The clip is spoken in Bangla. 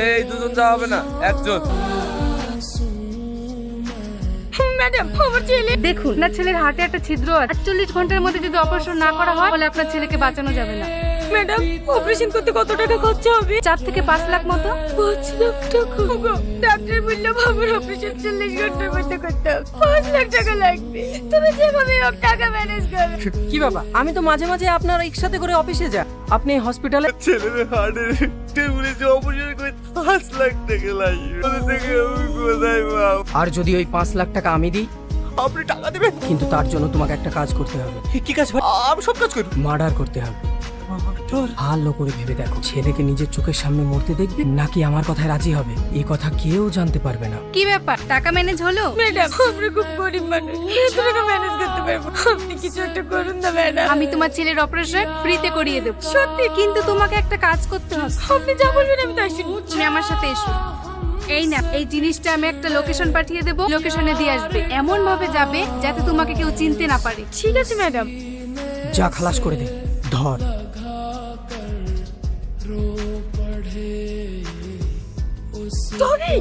এই দুজন যা হবে না, একজন। ম্যাডাম, আমার ছেলে দেখুন, আপনার ছেলের হার্টে একটা ছিদ্র আছে। 48 ঘন্টার মধ্যে যদি অপারেশন না করা হয় তাহলে আপনার ছেলেকে বাঁচানো যাবে না। ম্যাডাম, অপারেশন করতে কত টাকা খরচ হবে? 4 থেকে 5 লাখ মতো। 5 লাখ টাকা? ডাক্তার বলল আমার অপারেশন 40 ঘন্টার মধ্যে করতে হবে। 5 লাখ টাকা লাগবে। তুমি যেভাবে হোক টাকা ম্যানেজ করো। কি বাবা, আমি তো মাঝে মাঝে আপনার রিক্সাতে করে অফিসে যাই। আপনি হসপিটালে ছেলের হার্টের টেবিলে যে অপারেশন করে 5 লাখ টাকা লাগবে, ওদের থেকে আমি কোথায় পাবো? আর যদি ওই 5 লাখ টাকা আমি দিই, আপনি টাকা দেবেন? কিন্তু তার জন্য তোমাকে একটা কাজ করতে হবে। কি কাজ ভাই? আমি সব কাজ করি। মার্ডার করতে হবে। ভালো করে ভেবে দেখো, ছেলেকে নিজের চোখের সামনে মরতে দেখবে নাকি আমার কথায় রাজি হবে? এই কথা কেউ জানতে পারবে না। কি ব্যাপার, টাকা ম্যানেজ হলো? ম্যাডাম, আমরা খুব গরিব মানুষ, এত টাকা ম্যানেজ করতে পারবো? আপনি কিছু একটা করুন না ম্যাডাম। আমি তোমার ছেলের অপারেশন ফ্রিতে করিয়ে দেব। সত্যি? কিন্তু তোমাকে একটা কাজ করতে হবে। আপনি যা বলবেন আমি তাই শুনবো। তুমি আমার সাথে এসো। এই না, এই জিনিসটা আমি একটা লোকেশন পাঠিয়ে দেবো, লোকেশনে দিয়ে আসবে। এমন ভাবে যাবে যাতে তোমাকে কেউ চিনতে না পারে। ঠিক আছে ম্যাডাম। যা, খালাস করে দে। ধর। ধরে